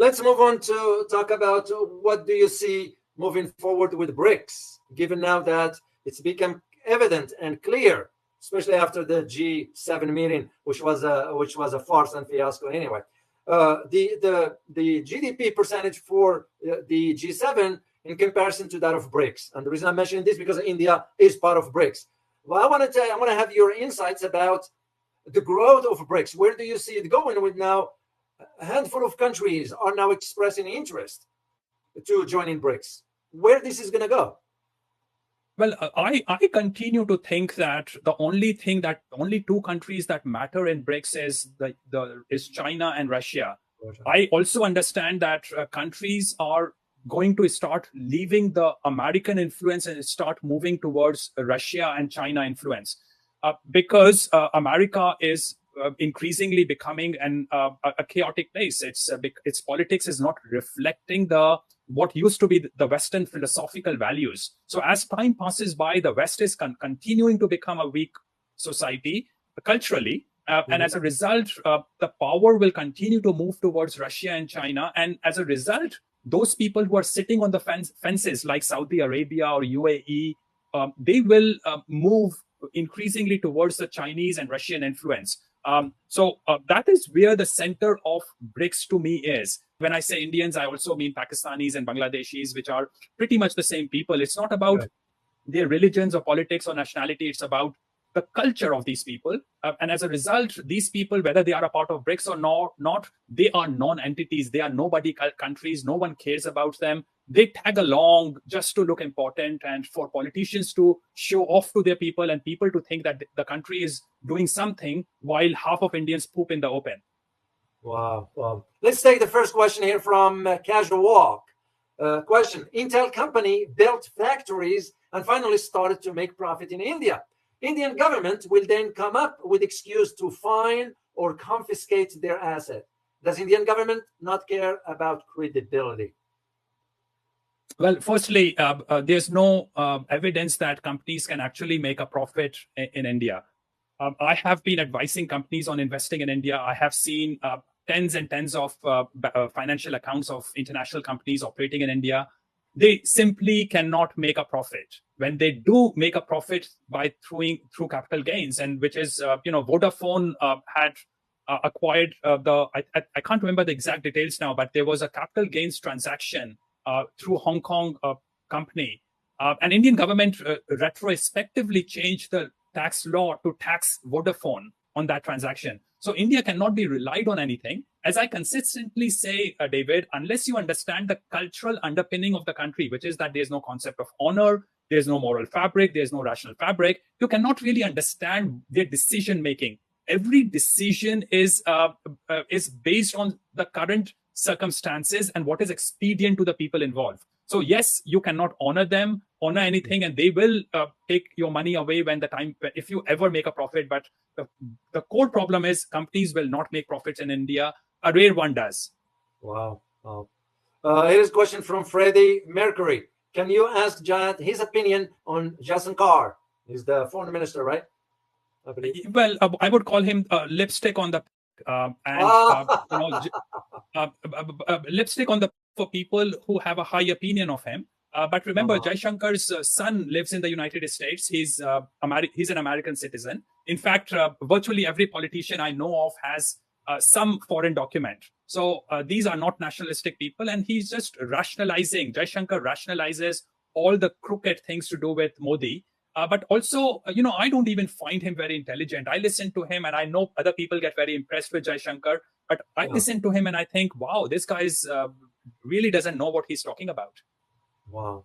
Let's move on to talk about what do you see moving forward with BRICS, given now that it's become evident and clear, especially after the G7 meeting, which was a farce and fiasco anyway. The GDP percentage for the G7 in comparison to that of BRICS, and the reason I'm mentioning this because India is part of BRICS. Well, I want to have your insights about the growth of BRICS. Where do you see it going? With now a handful of countries are now expressing interest to join in BRICS. Where this is going to go? Well, I continue to think that the only two countries that matter in BRICS is China and Russia. I also understand that countries are going to start leaving the American influence and start moving towards Russia and China influence, because America is increasingly becoming a chaotic place. Its politics is not reflecting what used to be the Western philosophical values. So as time passes by, the West is continuing to become a weak society culturally. And as a result, the power will continue to move towards Russia and China. And as a result, those people who are sitting on the fences like Saudi Arabia or UAE, they will move increasingly towards the Chinese and Russian influence. So that is where the center of BRICS to me is. When I say Indians, I also mean Pakistanis and Bangladeshis, which are pretty much the same people. It's not about their religions or politics or nationality. It's about the culture of these people. And as a result, these people, whether they are a part of BRICS or not, they are non-entities. They are nobody countries. No one cares about them. They tag along just to look important and for politicians to show off to their people and people to think that the country is doing something while half of Indians poop in the open. Wow. Let's take the first question here from Casual Walk. Question: Intel company built factories and finally started to make profit in India. Indian government will then come up with excuse to fine or confiscate their asset. Does Indian government not care about credibility? Well, firstly, there's no evidence that companies can actually make a profit in India. I have been advising companies on investing in India. I have seen tens and tens of financial accounts of international companies operating in India. They simply cannot make a profit. When they do make a profit by through capital gains, and which is, Vodafone had acquired I can't remember the exact details now, but there was a capital gains transaction through Hong Kong company. And Indian government retrospectively changed the tax law to tax Vodafone on that transaction. So India cannot be relied on anything. As I consistently say, David, unless you understand the cultural underpinning of the country, which is that there's no concept of honor, there's no moral fabric, there's no rational fabric, you cannot really understand their decision making. Every decision is based on the current circumstances and what is expedient to the people involved. So yes, you cannot honor anything, and they will take your money away if you ever make a profit. But the core problem is companies will not make profits in India. A rare one does. Wow. Here's a question from Freddie Mercury. Can you ask Jayant his opinion on Jaishankar? He's the foreign minister, right? Well, I would call him lipstick on the lipstick on the for people who have a high opinion of him. But remember, Jaishankar's son lives in the United States. He's an American citizen. In fact, virtually every politician I know of has some foreign document. So these are not nationalistic people, and he's just rationalizing. Jaishankar rationalizes all the crooked things to do with Modi. But also, I don't even find him very intelligent. I listen to him, and I know other people get very impressed with Jaishankar. But I listen to him, and I think, wow, this guy really doesn't know what he's talking about. Wow.